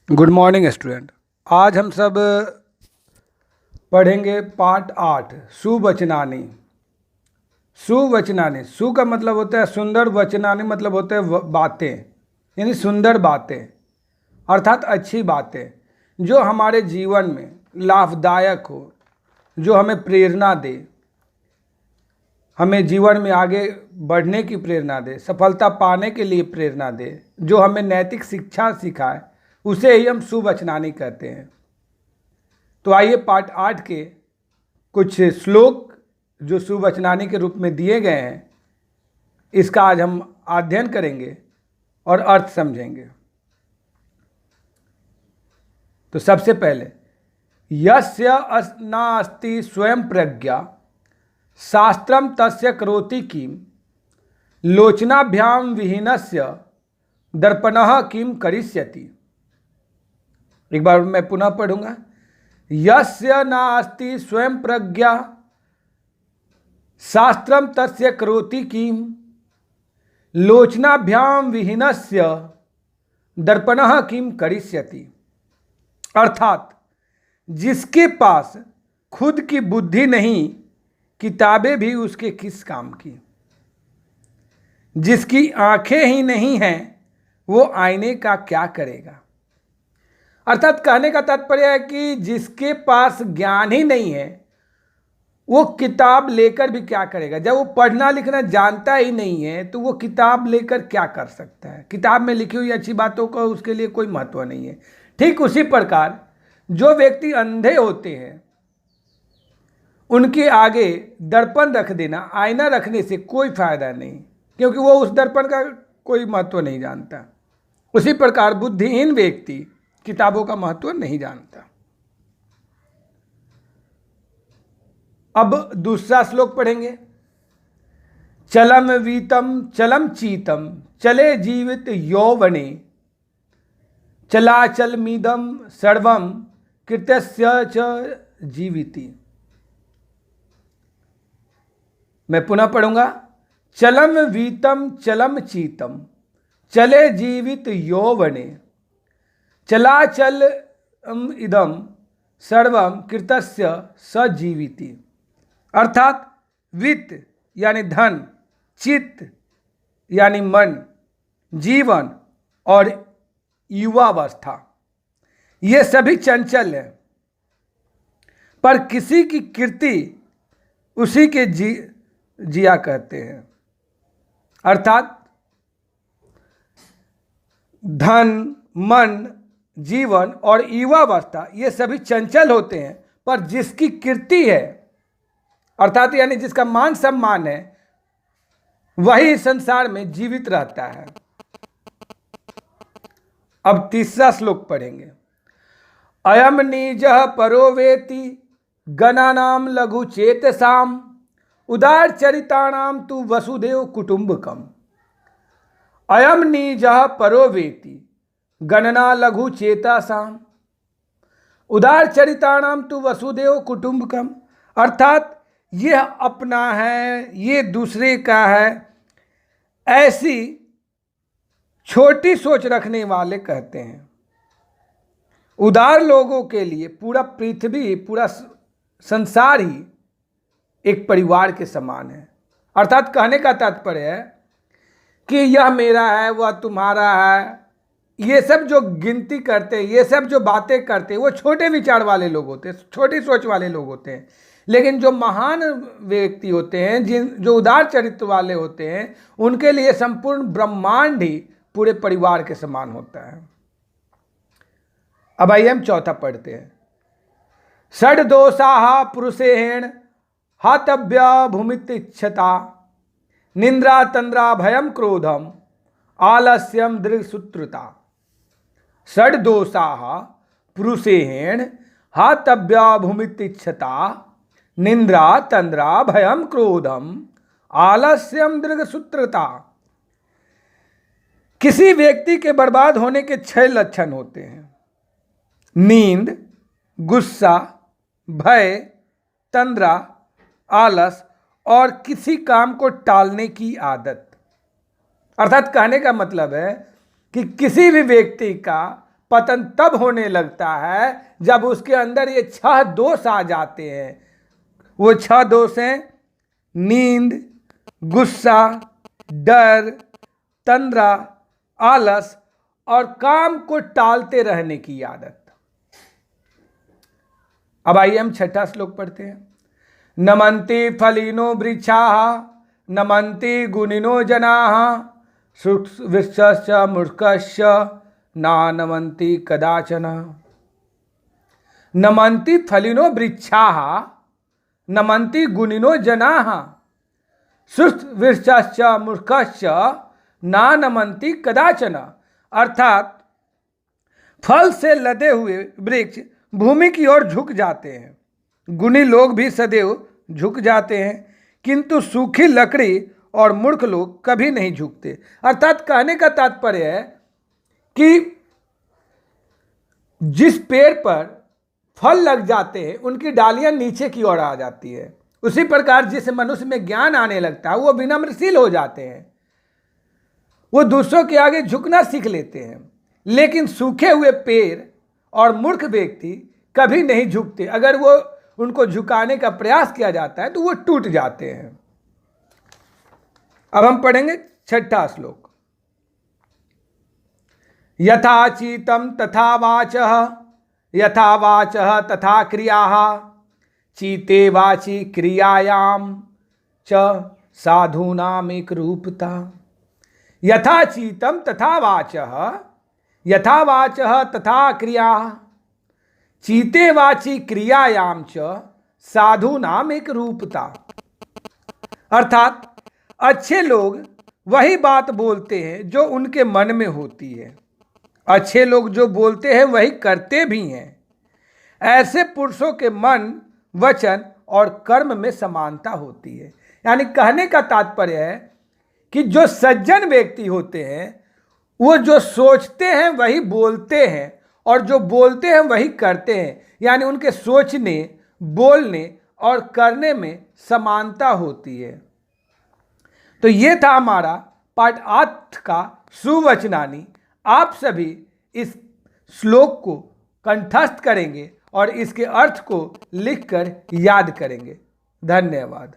Good morning student. आज हम सब पढ़ेंगे पाठ 8 सुवचनानी। सुवचनानी, सु का मतलब होता है सुंदर, वचनानी मतलब होता है बातें, यानी सुंदर बातें अर्थात अच्छी बातें जो हमारे जीवन में लाभदायक हो, जो हमें प्रेरणा दे, हमें जीवन में आगे बढ़ने की प्रेरणा दे, सफलता पाने के लिए प्रेरणा दे, जो हमें नैतिक शिक्षा सिखाए, उसे ही हम सुवचनानी कहते हैं। तो आइए पाठ 8 के कुछ श्लोक जो सुवचनानी के रूप में दिए गए हैं, इसका आज हम अध्ययन करेंगे और अर्थ समझेंगे। तो सबसे पहले, यस्य नास्ति स्वयं प्रज्ञा शास्त्रम तस्य करोति किम लोचनाभ्याम विहीनस्य दर्पणः किम करिष्यति। एक बार मैं पुनः पढ़ूंगा। यस्य नास्ति स्वयं प्रज्ञा शास्त्रम तस्य करोति किम लोचनाभ्याम विहीनस्य दर्पणः किम करिष्यति। अर्थात जिसके पास खुद की बुद्धि नहीं, किताबें भी उसके किस काम की। जिसकी आंखें ही नहीं हैं, वो आईने का क्या करेगा। अर्थात कहने का तात्पर्य है कि जिसके पास ज्ञान ही नहीं है, वो किताब लेकर भी क्या करेगा। जब वो पढ़ना लिखना जानता ही नहीं है, तो वो किताब लेकर क्या कर सकता है। किताब में लिखी हुई अच्छी बातों का उसके लिए कोई महत्व नहीं है। ठीक उसी प्रकार जो व्यक्ति अंधे होते हैं, उनके आगे दर्पण रख देना, आईना रखने से कोई फायदा नहीं, क्योंकि वो उस दर्पण का कोई महत्व नहीं जानता। उसी प्रकार बुद्धिहीन व्यक्ति किताबों का महत्व नहीं जानता। अब दूसरा श्लोक पढ़ेंगे। चलम वीतम चलम चीतम चले जीवित यौवने चलाचल मीदम सर्वम कृत्यस्य च जीविति। मैं पुनः पढ़ूंगा। चलम वीतम चलम चीतम चले जीवित यौवने चलाचल इदम सर्वम कृतस्य सजीविति। अर्थात वित्त यानी धन, चित्त यानी मन, जीवन और युवावस्था, ये सभी चंचल है, पर किसी की कीर्ति उसी के जिया कहते हैं। अर्थात धन, मन, जीवन और युवावस्था ये सभी चंचल होते हैं, पर जिसकी कीर्ति है अर्थात यानी जिसका मान सम्मान है, वही संसार में जीवित रहता है। अब तीसरा श्लोक पढ़ेंगे। अयम निजः परो वेति गणानाम लघु चेतसाम उदार चरितानाम तु वसुदेव कुटुंबकम। अयम निजः परो वेति गणना लघु चेतसाम उदार चरितानाम तु वसुदेव कुटुंबकम। अर्थात यह अपना है, ये दूसरे का है, ऐसी छोटी सोच रखने वाले कहते हैं। उदार लोगों के लिए पूरा पृथ्वी, पूरा संसार ही एक परिवार के समान है। अर्थात कहने का तात्पर्य है कि यह मेरा है, वह तुम्हारा है, ये सब जो गिनती करते हैं, ये सब जो बातें करते हैं, वो छोटे विचार वाले लोग होते हैं, छोटी सोच वाले लोग होते हैं। लेकिन जो महान व्यक्ति होते हैं, जो उदार चरित्र वाले होते हैं, उनके लिए संपूर्ण ब्रह्मांड ही पूरे परिवार के समान होता है। अब आइए हम चौथा पढ़ते हैं। षड दोषाः पुरुषेण हातव्या भूमितिच्छता निंद्रा तंद्रा भयम क्रोधम आलस्यम दृढ़सूत्रता। षड दोषाः पुरुषेण हातव्या भूमितिच्छता निंद्रा तंद्रा भयम क्रोधम आलस्यम दृढ़सूत्रता। किसी व्यक्ति के बर्बाद होने के 6 लक्षण होते हैं। नींद, गुस्सा, भय, तंद्रा, आलस और किसी काम को टालने की आदत। अर्थात कहने का मतलब है कि किसी भी व्यक्ति का पतन तब होने लगता है जब उसके अंदर ये 6 दोष आ जाते हैं। वो 6 दोष हैं नींद, गुस्सा, डर, तंद्रा, आलस और काम को टालते रहने की आदत। अब आइए हम छठा श्लोक पढ़ते हैं। नमन्ति फलिनो वृक्षाः नमन्ति गुणिनो जनाः वृक्षश्च मूर्खश्च नानमन्ति कदाचन। नमन्ति फलिनो वृक्षाः नमन्ति गुणिनो जनाः वृक्षश्च मूर्खश्च नानमन्ति कदाचन। अर्थात फल से लदे हुए वृक्ष भूमि की ओर झुक जाते हैं, गुणी लोग भी सदैव झुक जाते हैं, किंतु सूखी लकड़ी और मूर्ख लोग कभी नहीं झुकते। अर्थात कहने का तात्पर्य है कि जिस पेड़ पर फल लग जाते हैं उनकी डालियां नीचे की ओर आ जाती है। उसी प्रकार जिस मनुष्य में ज्ञान आने लगता है वो विनम्रशील हो जाते हैं, वो दूसरों के आगे झुकना सीख लेते हैं। लेकिन सूखे हुए पेड़ और मूर्ख व्यक्ति कभी नहीं झुकते। अगर वो उनको झुकाने का प्रयास किया जाता है तो वो टूट जाते हैं। अब हम पढ़ेंगे छठा श्लोक। यथा चीतम तथा वाचः यथा वाचः तथा क्रियाः चीते वाची क्रियायाम च साधूनाम एक रूपता। यथा चीतम तथा वाचः तथा क्रियाः चीते वाची क्रियायाम च साधूनाम एक रूपता। अर्थात अच्छे लोग वही बात बोलते हैं जो उनके मन में होती है, अच्छे लोग जो बोलते हैं वही करते भी हैं। ऐसे पुरुषों के मन, वचन और कर्म में समानता होती है। यानी कहने का तात्पर्य है कि जो सज्जन व्यक्ति होते हैं वो जो सोचते हैं वही बोलते हैं और जो बोलते हैं वही करते हैं। यानी उनके सोचने, बोलने और करने में समानता होती है। तो ये था हमारा पाठ 8 का सुवचनानी। आप सभी इस श्लोक को कंठस्थ करेंगे और इसके अर्थ को लिखकर याद करेंगे। धन्यवाद।